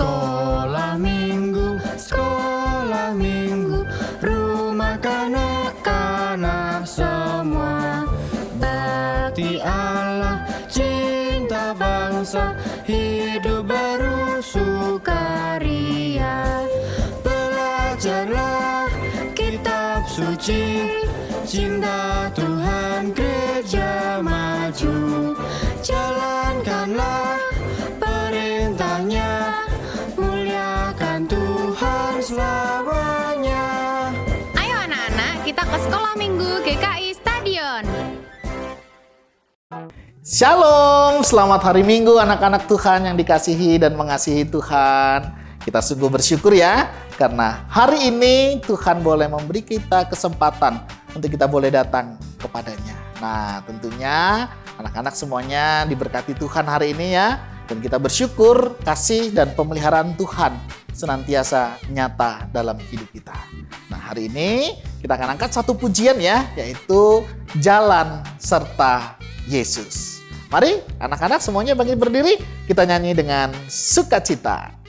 Sekolah minggu, rumah kanak-kanak semua. Bakti Allah, cinta bangsa, hidup baru sukaria. Belajarlah kitab suci, cinta Tuhan gereja maju. Jalankanlah perintahnya, muliakan Tuhan selamanya. Ayo anak-anak, kita ke sekolah minggu GKI Stadion. Shalom, selamat hari Minggu anak-anak Tuhan yang dikasihi dan mengasihi Tuhan. Kita sungguh bersyukur ya, karena hari ini Tuhan boleh memberi kita kesempatan untuk kita boleh datang kepadanya. Nah, tentunya anak-anak semuanya diberkati Tuhan hari ini ya. Dan kita bersyukur kasih dan pemeliharaan Tuhan senantiasa nyata dalam hidup kita. Nah, hari ini kita akan angkat satu pujian ya, yaitu Jalan Serta Yesus. Mari anak-anak semuanya bangkit berdiri, kita nyanyi dengan sukacita.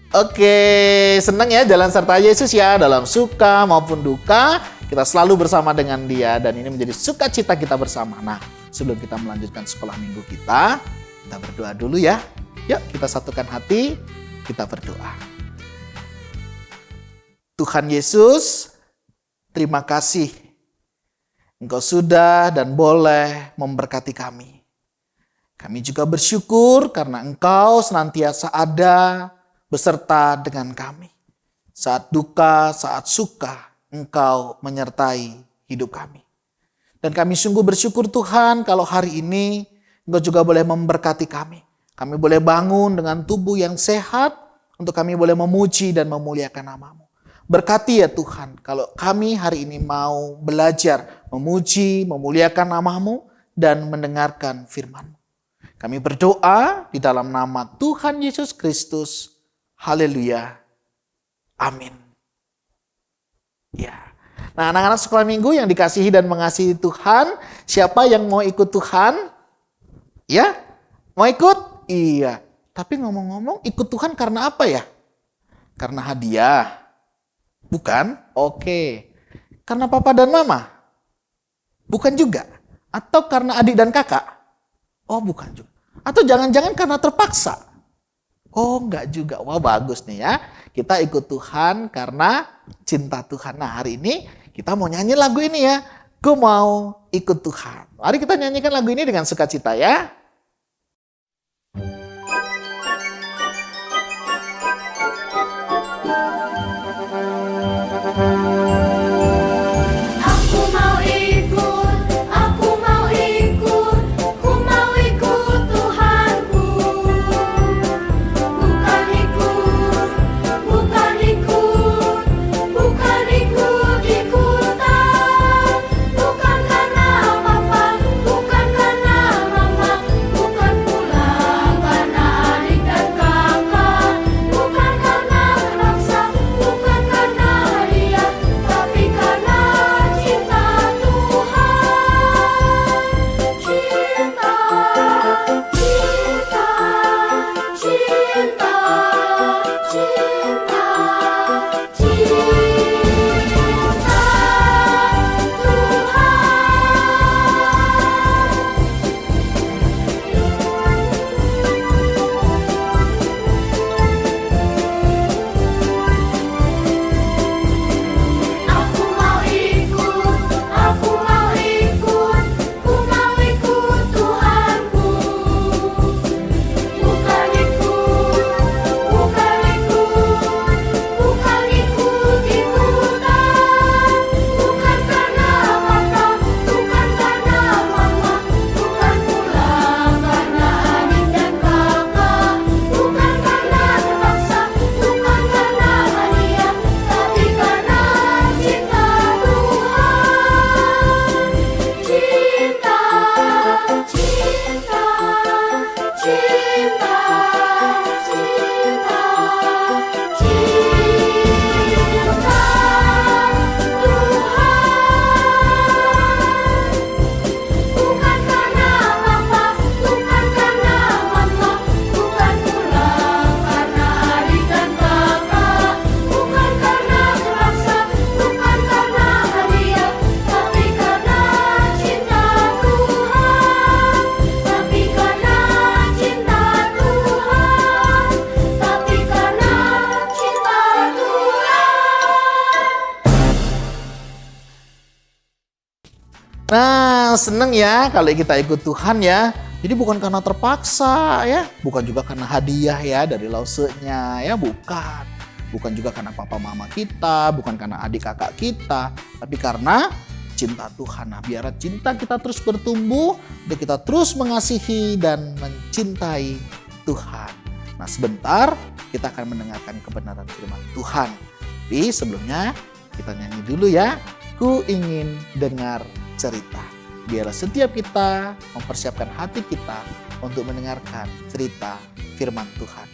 Oke, senang ya jalan serta Yesus ya, dalam suka maupun duka, kita selalu bersama dengan Dia dan ini menjadi sukacita kita bersama. Nah, sebelum kita melanjutkan sekolah minggu kita berdoa dulu ya. Yuk, kita satukan hati, kita berdoa. Tuhan Yesus, terima kasih Engkau sudah dan boleh memberkati kami. Kami juga bersyukur karena Engkau senantiasa ada beserta dengan kami. Saat duka, saat suka, Engkau menyertai hidup kami. Dan kami sungguh bersyukur Tuhan kalau hari ini Engkau juga boleh memberkati kami. Kami boleh bangun dengan tubuh yang sehat untuk kami boleh memuji dan memuliakan nama-Mu. Berkati ya Tuhan kalau kami hari ini mau belajar memuji, memuliakan nama-Mu dan mendengarkan firman-Mu. Kami berdoa di dalam nama Tuhan Yesus Kristus. Haleluya. Amin. Ya. Nah, anak-anak sekolah minggu yang dikasihi dan mengasihi Tuhan, siapa yang mau ikut Tuhan? Ya? Mau ikut? Iya. Tapi ngomong-ngomong, ikut Tuhan karena apa ya? Karena hadiah? Bukan? Oke. Karena papa dan mama? Bukan juga. Atau karena adik dan kakak? Oh, bukan juga. Atau jangan-jangan karena terpaksa? Oh, enggak juga. Wah, bagus nih ya. Kita ikut Tuhan karena cinta Tuhan. Nah, hari ini kita mau nyanyi lagu ini ya. Ku mau ikut Tuhan. Mari kita nyanyikan lagu ini dengan sukacita ya. Nah, seneng ya kalau kita ikut Tuhan ya. Jadi bukan karena terpaksa ya, bukan juga karena hadiah ya dari lausenya ya, bukan. Bukan juga karena papa mama kita, bukan karena adik kakak kita, tapi karena cinta Tuhan. Nah, biar cinta kita terus bertumbuh, biar kita terus mengasihi dan mencintai Tuhan. Nah, sebentar kita akan mendengarkan kebenaran firman Tuhan. Tapi sebelumnya kita nyanyi dulu ya. Ku ingin dengar cerita. Biar setiap kita mempersiapkan hati kita untuk mendengarkan cerita firman Tuhan.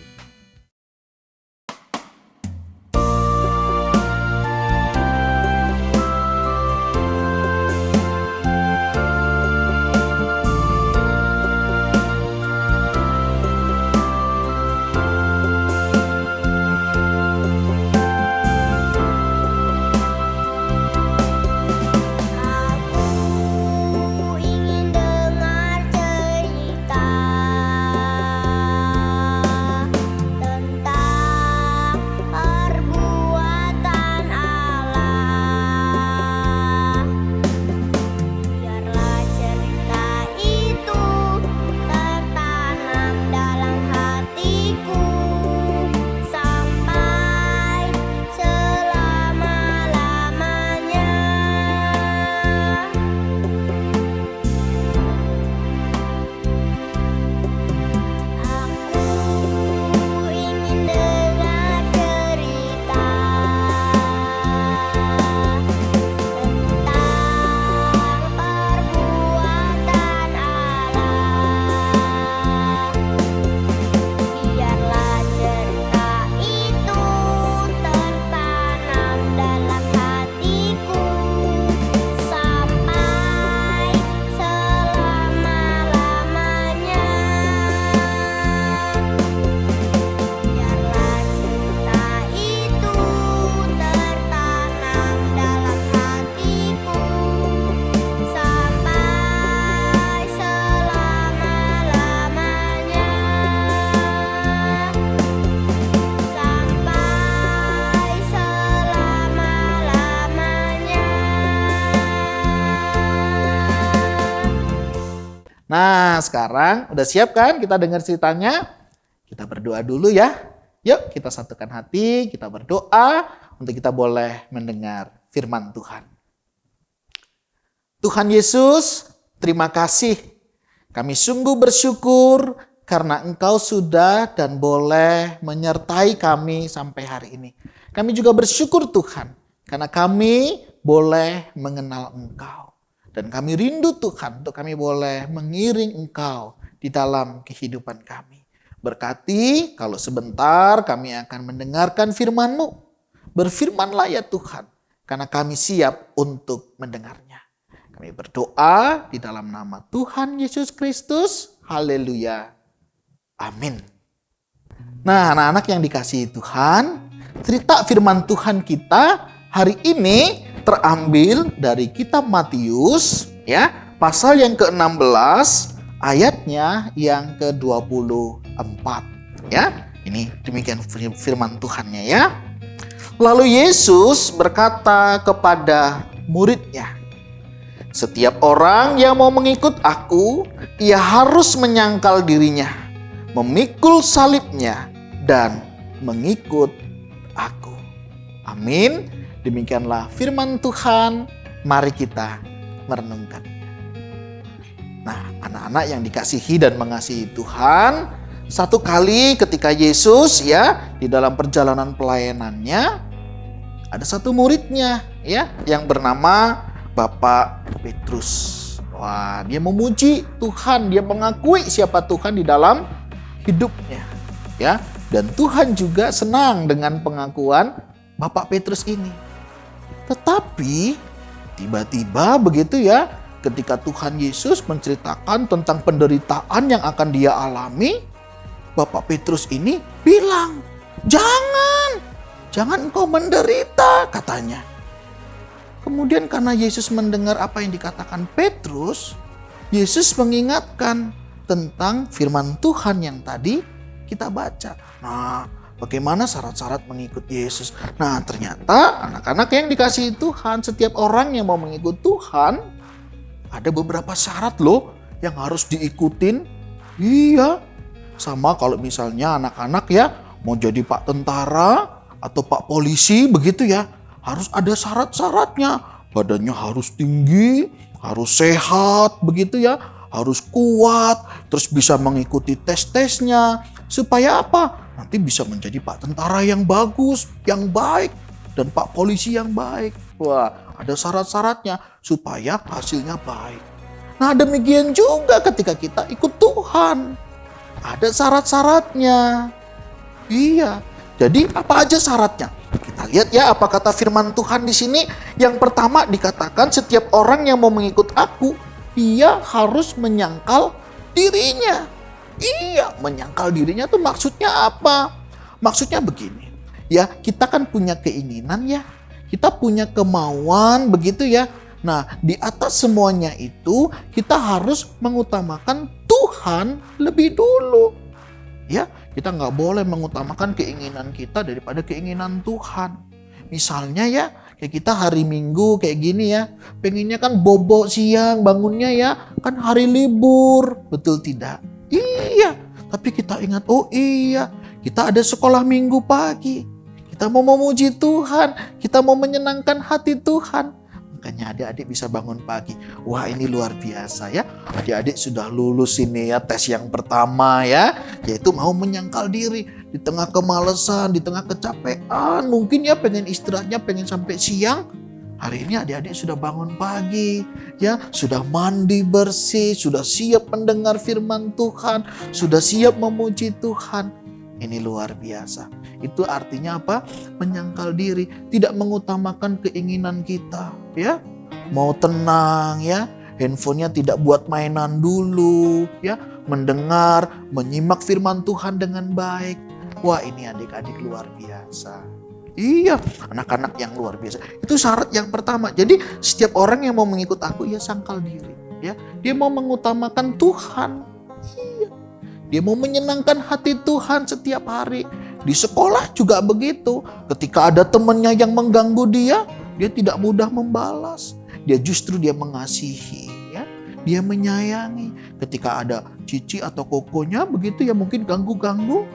Aku ingin dengar cerita tentang perbuatan Allah. Biarlah cerita itu tertanam dalam hatiku sampai selama-lamanya. Aku ingin dengar cerita tentang perbuatan Allah. Biarlah cerita itu tertanam dalam hatiku sampai selama-lamanya. Biarlah cerita itu tertanam dalam hatiku sampai selama-lamanya. Sampai selama-lamanya. Nah, sekarang udah siap kan kita dengar ceritanya? Kita berdoa dulu ya. Yuk kita satukan hati, kita berdoa untuk kita boleh mendengar firman Tuhan. Tuhan Yesus, terima kasih. Kami sungguh bersyukur karena Engkau sudah dan boleh menyertai kami sampai hari ini. Kami juga bersyukur Tuhan karena kami boleh mengenal Engkau. Dan kami rindu Tuhan untuk kami boleh mengiring Engkau di dalam kehidupan kami. Berkati kalau sebentar kami akan mendengarkan firman-Mu. Berfirmanlah ya Tuhan, karena kami siap untuk mendengarnya. Kami berdoa di dalam nama Tuhan Yesus Kristus. Haleluya. Amin. Nah, anak-anak yang dikasihi Tuhan, cerita firman Tuhan kita hari ini terambil dari kitab Matius ya, pasal yang ke-16 ayatnya yang ke-24 ya. Ini demikian firman Tuhannya ya. Lalu Yesus berkata kepada muridnya, "Setiap orang yang mau mengikut aku, ia harus menyangkal dirinya, memikul salibnya, dan mengikut aku." Amin. Demikianlah firman Tuhan. Mari kita merenungkan. Nah, anak-anak yang dikasihi dan mengasihi Tuhan, satu kali ketika Yesus ya di dalam perjalanan pelayanannya, ada satu muridnya ya yang bernama Bapak Petrus. Wah, dia memuji Tuhan, dia mengakui siapa Tuhan di dalam hidupnya ya. Dan Tuhan juga senang dengan pengakuan Bapak Petrus ini. Tetapi tiba-tiba begitu ya, ketika Tuhan Yesus menceritakan tentang penderitaan yang akan dia alami, Bapak Petrus ini bilang, Jangan engkau menderita," katanya. Kemudian karena Yesus mendengar apa yang dikatakan Petrus, Yesus mengingatkan tentang firman Tuhan yang tadi kita baca. Nah, bagaimana syarat-syarat mengikut Yesus? Nah, ternyata anak-anak yang dikasihi Tuhan, setiap orang yang mau mengikut Tuhan ada beberapa syarat loh yang harus diikutin. Iya, sama kalau misalnya anak-anak ya mau jadi Pak Tentara atau Pak Polisi begitu ya, harus ada syarat-syaratnya. Badannya harus tinggi, harus sehat begitu ya, harus kuat, terus bisa mengikuti tes-tesnya. Supaya apa? Nanti bisa menjadi Pak Tentara yang bagus, yang baik, dan Pak Polisi yang baik. Wah, ada syarat-syaratnya supaya hasilnya baik. Nah, demikian juga ketika kita ikut Tuhan. Ada syarat-syaratnya. Iya. Jadi apa aja syaratnya? Kita lihat ya apa kata firman Tuhan di sini. Yang pertama dikatakan setiap orang yang mau mengikut aku, dia harus menyangkal dirinya. Iya, menyangkal dirinya tuh maksudnya apa? Maksudnya begini. Ya, kita kan punya keinginan ya. Kita punya kemauan begitu ya. Nah, di atas semuanya itu kita harus mengutamakan Tuhan lebih dulu. Ya, kita nggak boleh mengutamakan keinginan kita daripada keinginan Tuhan. Misalnya ya, kayak kita hari Minggu kayak gini ya, pengennya kan bobo siang bangunnya ya, kan hari libur, betul tidak? Iya, tapi kita ingat, oh iya, kita ada sekolah Minggu pagi. Kita mau memuji Tuhan, kita mau menyenangkan hati Tuhan. Makanya adik-adik bisa bangun pagi. Wah, ini luar biasa ya. Adik-adik sudah lulus ini ya, tes yang pertama ya. Yaitu mau menyangkal diri. Di tengah kemalasan, di tengah kecapean. Mungkin ya pengen istirahatnya, pengen sampai siang. Hari ini adik-adik sudah bangun pagi. Ya, sudah mandi bersih, sudah siap mendengar firman Tuhan. Sudah siap memuji Tuhan. Ini luar biasa. Itu artinya apa? Menyangkal diri, tidak mengutamakan keinginan kita, ya. Mau tenang ya, handphonenya tidak buat mainan dulu, ya. Mendengar, menyimak firman Tuhan dengan baik. Wah, ini adik-adik luar biasa. Iya, anak-anak yang luar biasa. Itu syarat yang pertama. Jadi setiap orang yang mau mengikut aku, ya sangkal diri, ya. Dia mau mengutamakan Tuhan. Iya. Dia mau menyenangkan hati Tuhan setiap hari. Di sekolah juga begitu. Ketika ada temannya yang mengganggu dia tidak mudah membalas. Dia justru mengasihi, ya. Dia menyayangi. Ketika ada cici atau kokonya begitu ya mungkin ganggu-ganggu,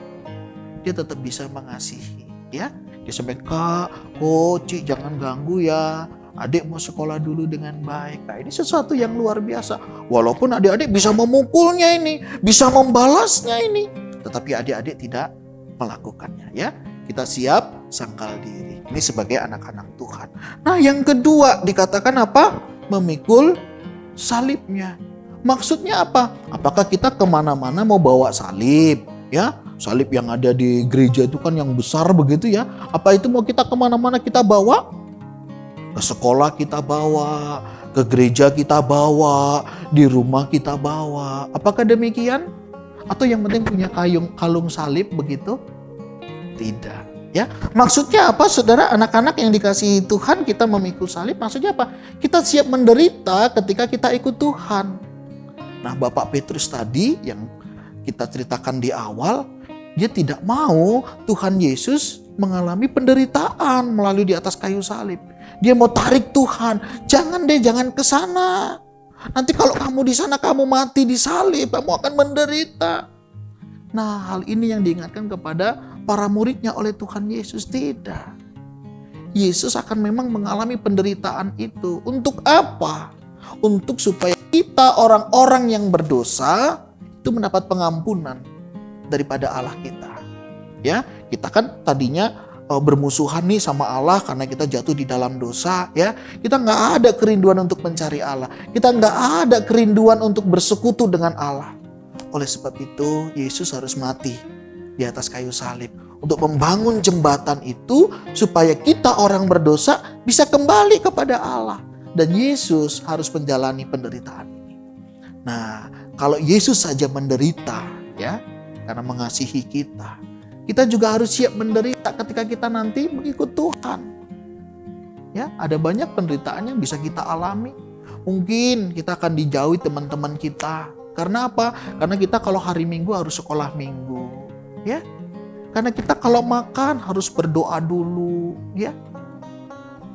dia tetap bisa mengasihi, ya. Dia sampai, "Kak, Ci, jangan ganggu ya. Adik mau sekolah dulu dengan baik." Nah, ini sesuatu yang luar biasa. Walaupun adik-adik bisa memukulnya ini, bisa membalasnya ini, tetapi adik-adik tidak melakukannya, ya. Kita siap sangkal diri. Ini sebagai anak-anak Tuhan. Nah, yang kedua dikatakan apa? Memikul salibnya. Maksudnya apa? Apakah kita kemana-mana mau bawa salib, ya? Salib yang ada di gereja itu kan yang besar begitu ya. Apa itu mau kita kemana-mana kita bawa? Ke sekolah kita bawa, ke gereja kita bawa, di rumah kita bawa. Apakah demikian? Atau yang penting punya kalung salib begitu? Tidak. Ya, maksudnya apa, saudara? Anak-anak yang dikasihi Tuhan, kita memikul salib. Maksudnya apa? Kita siap menderita ketika kita ikut Tuhan. Nah, Bapak Petrus tadi yang kita ceritakan di awal, dia tidak mau Tuhan Yesus mengalami penderitaan melalui di atas kayu salib. Dia mau tarik Tuhan, jangan deh, jangan ke sana. Nanti kalau kamu di sana, kamu mati di salib, kamu akan menderita. Nah, hal ini yang diingatkan kepada para muridnya oleh Tuhan Yesus. Tidak. Yesus akan memang mengalami penderitaan itu. Untuk apa? Untuk supaya kita orang-orang yang berdosa itu mendapat pengampunan daripada Allah kita. Ya, kita kan tadinya bermusuhan nih sama Allah karena kita jatuh di dalam dosa, ya. Kita nggak ada kerinduan untuk mencari Allah. Kita nggak ada kerinduan untuk bersekutu dengan Allah. Oleh sebab itu, Yesus harus mati di atas kayu salib untuk membangun jembatan itu supaya kita orang berdosa bisa kembali kepada Allah. Dan Yesus harus menjalani penderitaan ini. Nah, kalau Yesus saja menderita, ya, karena mengasihi kita, kita juga harus siap menderita ketika kita nanti mengikut Tuhan. Ya, ada banyak penderitaan yang bisa kita alami. Mungkin kita akan dijauhi teman-teman kita. Karena apa? Karena kita kalau hari Minggu harus sekolah Minggu, ya. Karena kita kalau makan harus berdoa dulu, ya.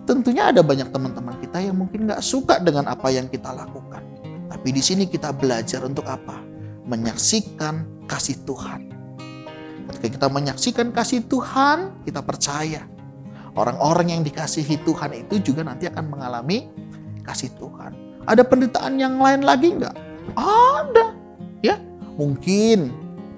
Tentunya ada banyak teman-teman kita yang mungkin gak suka dengan apa yang kita lakukan. Tapi di sini kita belajar untuk apa? Menyaksikan kasih Tuhan. Ketika kita menyaksikan kasih Tuhan, kita percaya orang-orang yang dikasihi Tuhan itu juga nanti akan mengalami kasih Tuhan. Ada penderitaan yang lain lagi enggak? Ada. Ya, mungkin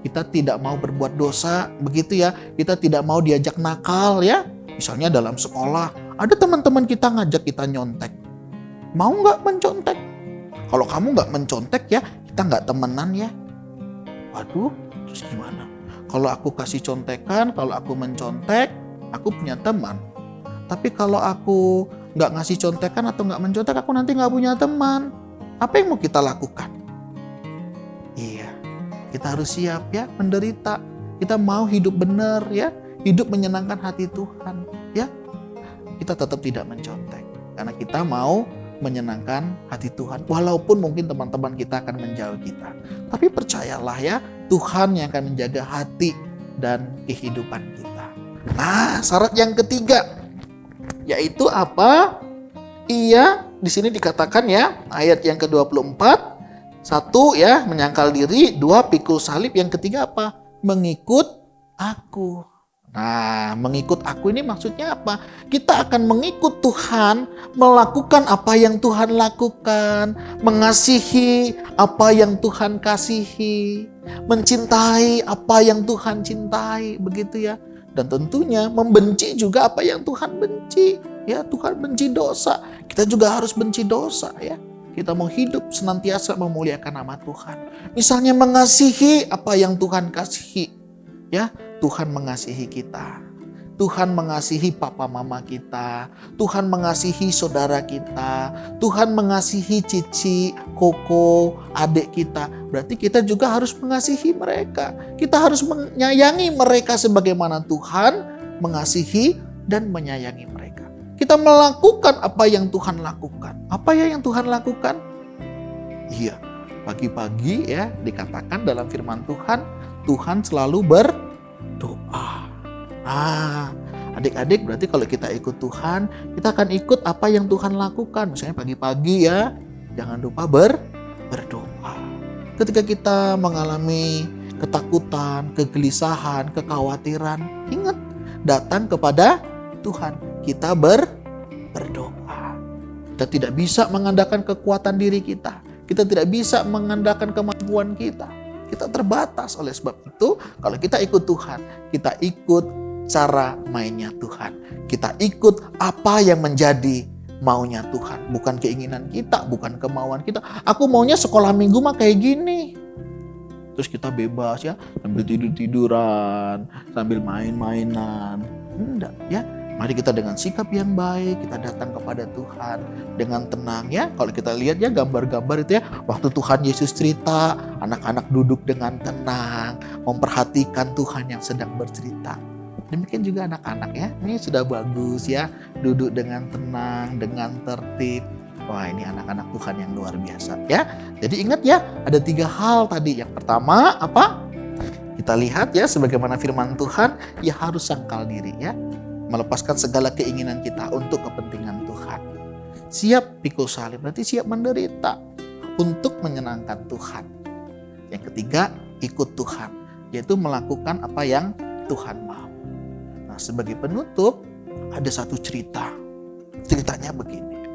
kita tidak mau berbuat dosa, begitu ya. Kita tidak mau diajak nakal ya. Misalnya dalam sekolah, ada teman-teman kita ngajak kita nyontek. Mau nggak mencontek? Kalau kamu nggak mencontek ya, kita nggak temenan ya. Waduh, terus gimana? Kalau aku kasih contekan, kalau aku mencontek, aku punya teman. Tapi kalau aku nggak ngasih contekan atau nggak mencontek, aku nanti nggak punya teman. Apa yang mau kita lakukan? Iya, kita harus siap ya, menderita. Kita mau hidup benar ya, hidup menyenangkan hati Tuhan ya. Kita tetap tidak mencontek karena kita mau menyenangkan hati Tuhan. Walaupun mungkin teman-teman kita akan menjauh kita. Tapi percayalah ya, Tuhan yang akan menjaga hati dan kehidupan kita. Nah, syarat yang ketiga yaitu apa? Iya, di sini dikatakan ya, ayat yang ke-24, satu ya, menyangkal diri, dua, pikul salib, yang ketiga apa? Mengikut aku. Nah, mengikut aku ini maksudnya apa? Kita akan mengikut Tuhan, melakukan apa yang Tuhan lakukan, mengasihi apa yang Tuhan kasihi, mencintai apa yang Tuhan cintai, begitu ya. Dan tentunya membenci juga apa yang Tuhan benci. Ya, Tuhan benci dosa. Kita juga harus benci dosa ya. Kita mau hidup senantiasa memuliakan nama Tuhan. Misalnya mengasihi apa yang Tuhan kasihi. Ya, Tuhan mengasihi kita. Tuhan mengasihi papa mama kita. Tuhan mengasihi saudara kita. Tuhan mengasihi cici, koko, adik kita. Berarti kita juga harus mengasihi mereka. Kita harus menyayangi mereka sebagaimana Tuhan mengasihi dan menyayangi mereka. Kita melakukan apa yang Tuhan lakukan. Apa ya yang Tuhan lakukan? Iya, pagi-pagi ya dikatakan dalam firman Tuhan, Tuhan selalu berdoa. Nah, adik-adik berarti kalau kita ikut Tuhan, kita akan ikut apa yang Tuhan lakukan. Misalnya pagi-pagi ya, jangan lupa berdoa. Ketika kita mengalami ketakutan, kegelisahan, kekhawatiran, ingat datang kepada Tuhan. Kita berdoa. Kita tidak bisa mengandalkan kekuatan diri kita. Kita tidak bisa mengandalkan kemampuan kita. Kita terbatas. Oleh sebab itu, kalau kita ikut Tuhan, kita ikut cara mainnya Tuhan. Kita ikut apa yang menjadi maunya Tuhan. Bukan keinginan kita, bukan kemauan kita. Aku maunya sekolah minggu mah kayak gini. Terus kita bebas ya, sambil tidur-tiduran, sambil main-mainan. Enggak ya. Mari kita dengan sikap yang baik, kita datang kepada Tuhan dengan tenang ya. Kalau kita lihat ya gambar-gambar itu ya, waktu Tuhan Yesus cerita, anak-anak duduk dengan tenang, memperhatikan Tuhan yang sedang bercerita. Demikian juga anak-anak ya, ini sudah bagus ya, duduk dengan tenang, dengan tertib. Wah, ini anak-anak Tuhan yang luar biasa ya. Jadi ingat ya, ada 3 hal tadi. Yang pertama apa? Kita lihat ya, sebagaimana firman Tuhan, ya harus sangkal diri ya. Melepaskan segala keinginan kita untuk kepentingan Tuhan. Siap pikul salib, berarti siap menderita untuk menyenangkan Tuhan. Yang ketiga, ikut Tuhan, yaitu melakukan apa yang Tuhan mau. Nah, sebagai penutup, ada satu cerita. Ceritanya begini.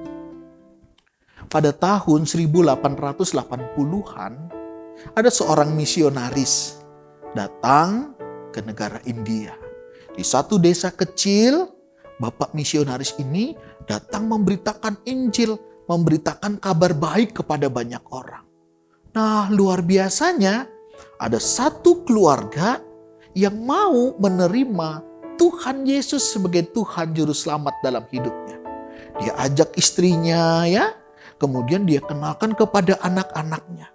Pada tahun 1880-an, ada seorang misionaris datang ke negara India. Di satu desa kecil, bapak misionaris ini datang memberitakan Injil, memberitakan kabar baik kepada banyak orang. Nah, luar biasanya ada satu keluarga yang mau menerima Tuhan Yesus sebagai Tuhan Juru Selamat dalam hidupnya. Dia ajak istrinya ya, kemudian dia kenalkan kepada anak-anaknya.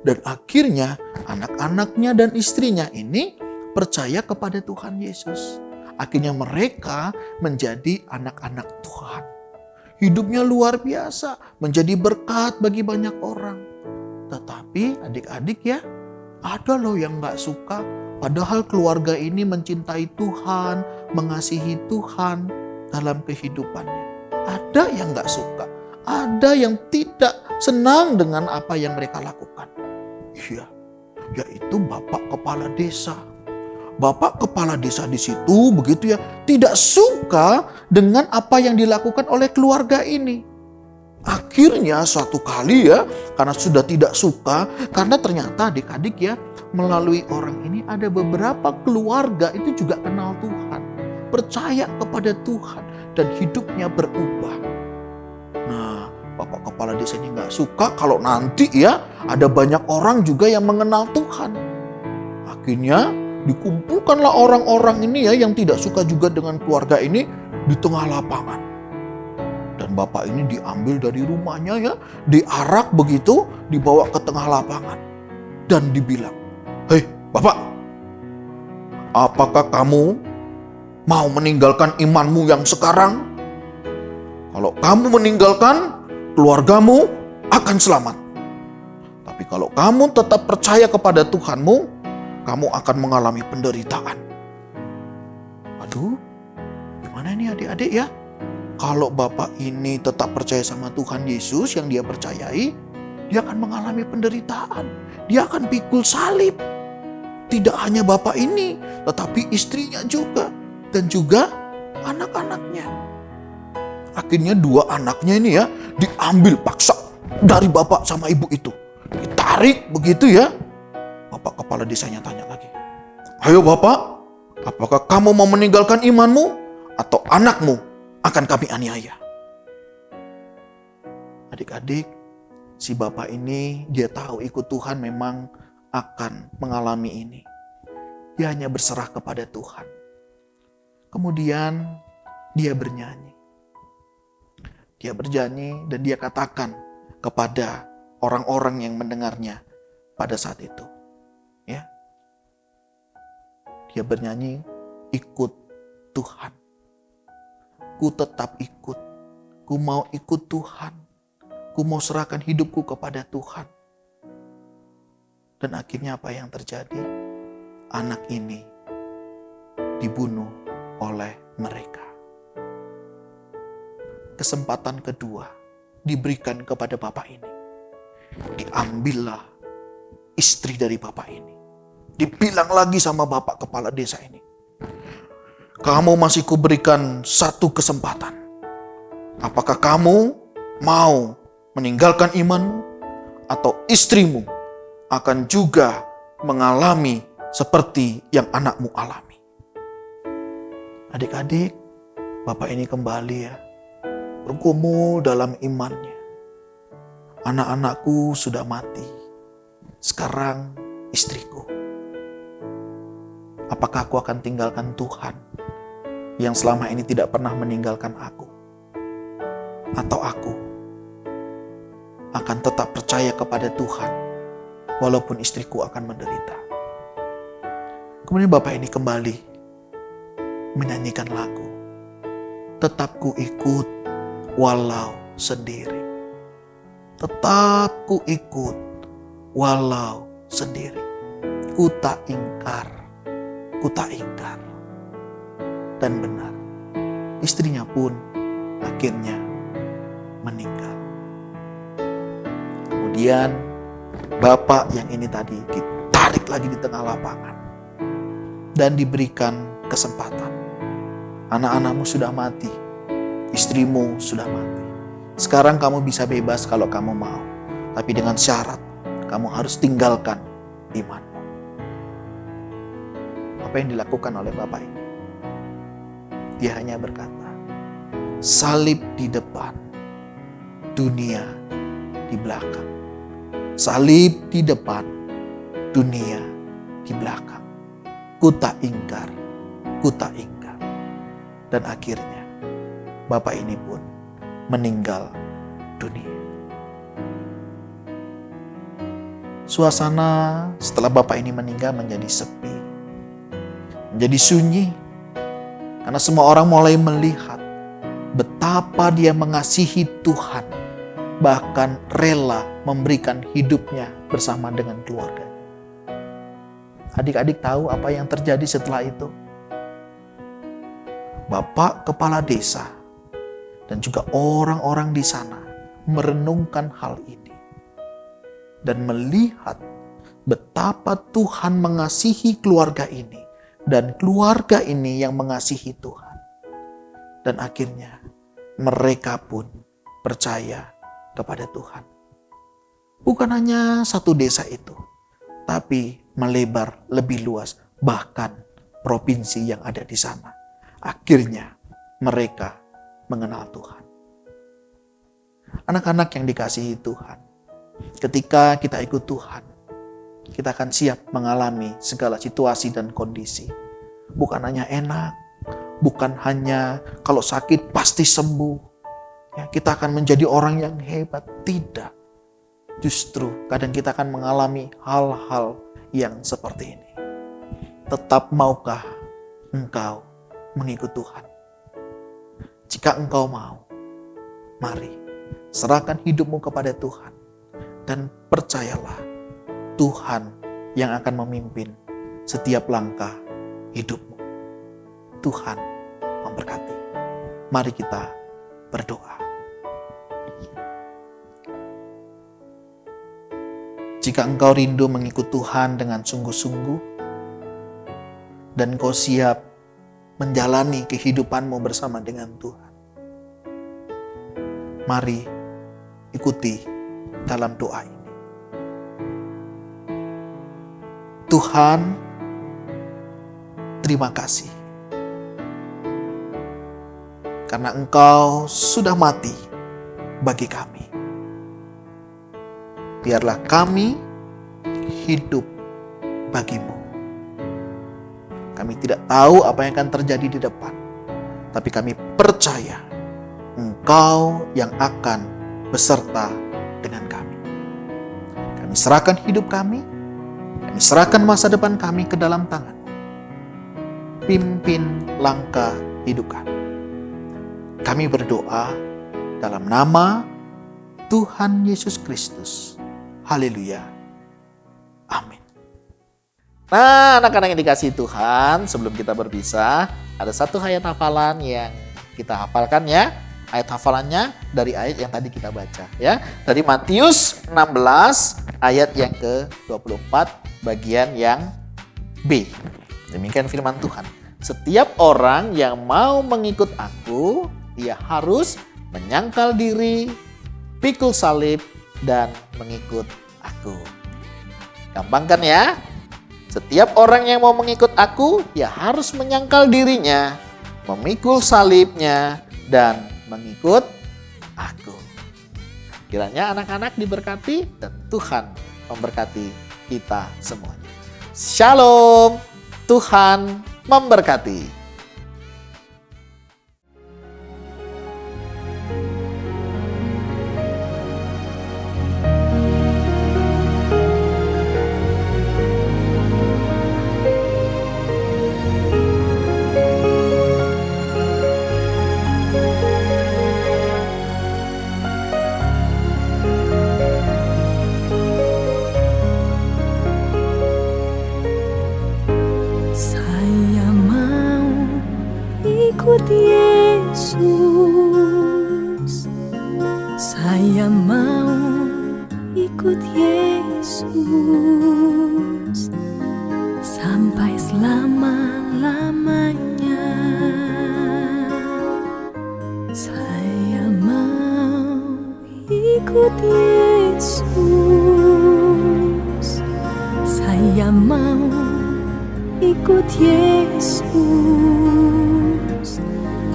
Dan akhirnya anak-anaknya dan istrinya ini percaya kepada Tuhan Yesus. Akhirnya mereka menjadi anak-anak Tuhan. Hidupnya luar biasa, menjadi berkat bagi banyak orang. Tetapi adik-adik ya, ada loh yang gak suka. Padahal keluarga ini mencintai Tuhan, mengasihi Tuhan dalam kehidupannya. Ada yang gak suka, ada yang tidak senang dengan apa yang mereka lakukan. Iya, yaitu Bapak Kepala Desa. Bapak Kepala Desa di situ begitu ya, tidak suka dengan apa yang dilakukan oleh keluarga ini. Akhirnya suatu kali ya, karena sudah tidak suka, karena ternyata adik-adik ya, melalui orang ini ada beberapa keluarga itu juga kenal Tuhan, percaya kepada Tuhan, dan hidupnya berubah. Nah, Bapak Kepala Desa ini nggak suka kalau nanti ya ada banyak orang juga yang mengenal Tuhan. Akhirnya dikumpulkanlah orang-orang ini ya yang tidak suka juga dengan keluarga ini di tengah lapangan. Dan Bapak ini diambil dari rumahnya ya, diarak begitu, dibawa ke tengah lapangan. Dan dibilang, "Hei Bapak, apakah kamu mau meninggalkan imanmu yang sekarang? Kalau kamu meninggalkan, keluargamu akan selamat. Tapi kalau kamu tetap percaya kepada Tuhanmu, kamu akan mengalami penderitaan." Aduh, gimana ini adik-adik ya? Kalau Bapak ini tetap percaya sama Tuhan Yesus yang dia percayai, dia akan mengalami penderitaan. Dia akan pikul salib. Tidak hanya Bapak ini, tetapi istrinya juga. Dan juga anak-anaknya. Akhirnya dua anaknya ini ya diambil paksa dari Bapak sama Ibu itu. Ditarik begitu ya. Bapak Kepala Desanya tanya lagi, "Ayo Bapak, apakah kamu mau meninggalkan imanmu atau anakmu akan kami aniaya?" Adik-adik, si Bapak ini dia tahu ikut Tuhan memang akan mengalami ini. Dia hanya berserah kepada Tuhan. Kemudian dia bernyanyi. Dia bernyanyi dan dia katakan kepada orang-orang yang mendengarnya pada saat itu. Ya. Dia bernyanyi, "Ikut Tuhan. Ku tetap ikut. Ku mau ikut Tuhan. Ku mau serahkan hidupku kepada Tuhan." Dan akhirnya apa yang terjadi? Anak ini dibunuh oleh mereka. Kesempatan kedua diberikan kepada Bapak ini. Diambillah istri dari Bapak ini. Dibilang lagi sama Bapak Kepala Desa ini, "Kamu masih kuberikan satu kesempatan. Apakah kamu mau meninggalkan imanmu atau istrimu akan juga mengalami seperti yang anakmu alami?" Adik-adik, Bapak ini kembali ya, bergumul dalam imannya. "Anak-anakku sudah mati, sekarang istriku. Apakah aku akan tinggalkan Tuhan yang selama ini tidak pernah meninggalkan aku? Atau aku akan tetap percaya kepada Tuhan walaupun istriku akan menderita?" Kemudian Bapak ini kembali menyanyikan lagu, "Tetap ku ikut walau sendiri. Tetap ku ikut walau sendiri. Ku tak ingkar, ku tak ingkar." Dan benar, istrinya pun akhirnya meninggal. Kemudian Bapak yang ini tadi ditarik lagi di tengah lapangan dan diberikan kesempatan. "Anak-anakmu sudah mati, istrimu sudah mati. Sekarang kamu bisa bebas kalau kamu mau. Tapi dengan syarat, kamu harus tinggalkan imanmu." Apa yang dilakukan oleh Bapak ini? Dia hanya berkata, "Salib di depan, dunia di belakang. Salib di depan, dunia di belakang. Ku tak ingkar, ku tak ingkar." Dan akhirnya Bapak ini pun meninggal dunia. Suasana setelah Bapak ini meninggal menjadi sepi, menjadi sunyi, karena semua orang mulai melihat betapa dia mengasihi Tuhan, bahkan rela memberikan hidupnya bersama dengan keluarganya. Adik-adik tahu apa yang terjadi setelah itu? Bapak Kepala Desa dan juga orang-orang di sana merenungkan hal ini. dan melihat betapa Tuhan mengasihi keluarga ini dan keluarga ini yang mengasihi Tuhan. Dan akhirnya mereka pun percaya kepada Tuhan. Bukan hanya satu desa itu, tapi melebar lebih luas, bahkan provinsi yang ada di sana. Akhirnya mereka mengenal Tuhan. Anak-anak yang dikasihi Tuhan, ketika kita ikut Tuhan, kita akan siap mengalami segala situasi dan kondisi. Bukan hanya enak, bukan hanya kalau sakit pasti sembuh. Ya, kita akan menjadi orang yang hebat. Tidak. Justru kadang kita akan mengalami hal-hal yang seperti ini. Tetap maukah engkau mengikut Tuhan? Jika engkau mau, mari serahkan hidupmu kepada Tuhan dan percayalah Tuhan yang akan memimpin setiap langkah hidupmu. Tuhan memberkati. Mari kita berdoa. Jika engkau rindu mengikut Tuhan dengan sungguh-sungguh dan engkau siap menjalani kehidupanmu bersama dengan Tuhan, mari ikuti dalam doa ini. Tuhan, terima kasih karena Engkau sudah mati bagi kami. Biarlah kami hidup bagimu. Kami tidak tahu apa yang akan terjadi di depan, tapi kami percaya Engkau yang akan beserta dengan kami. Kami serahkan hidup kami serahkan masa depan kami ke dalam tangan. Pimpin langkah hidup kami. Kami berdoa dalam nama Tuhan Yesus Kristus. Haleluya. Amin. Nah, anak-anak yang dikasihi Tuhan, sebelum kita berpisah, ada satu ayat hafalan yang kita hafalkan ya. Ayat hafalannya dari ayat yang tadi kita baca ya. Dari Matius 16 ayat yang ke-24 bagian yang B. Demikian firman Tuhan. Setiap orang yang mau mengikut aku, ia harus menyangkal diri, pikul salib, dan mengikut aku. Gampang kan ya? Setiap orang yang mau mengikut aku, ia harus menyangkal dirinya, memikul salibnya, dan mengikut aku. Kiranya anak-anak diberkati dan Tuhan memberkati kita semuanya. Shalom, Tuhan memberkati. Saya mau ikut Yesus. Saya mau ikut Yesus sampai selama-lamanya. Saya mau ikut Yesus. Saya mau ikut Yesus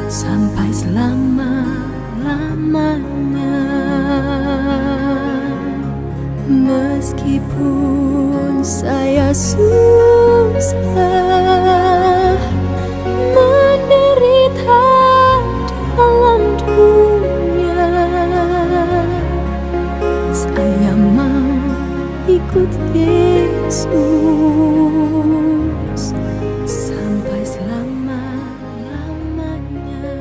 sampai selama-lamanya. Meskipun saya susah menderita dalam dunia, saya mau ikut Yesus sampai selama-lamanya.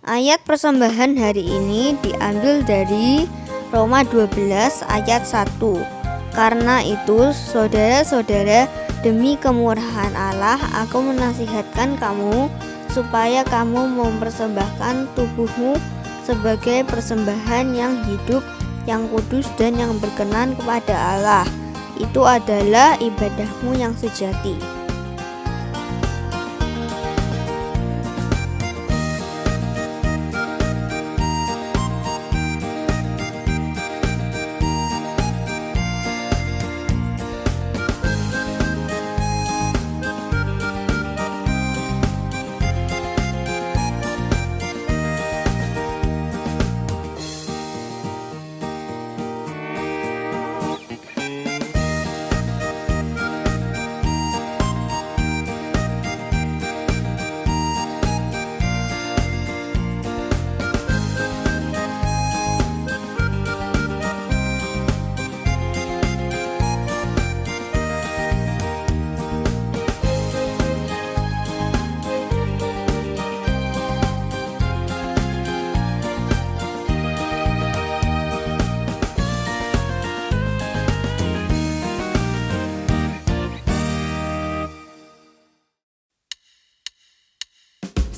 Ayat persembahan hari ini diambil dari Roma 12 ayat 1. Karena itu, saudara-saudara, demi kemurahan Allah, aku menasihatkan kamu supaya kamu mempersembahkan tubuhmu sebagai persembahan yang hidup, yang kudus dan yang berkenan kepada Allah. Itu adalah ibadahmu yang sejati.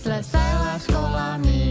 Selesailah sekolah minggu.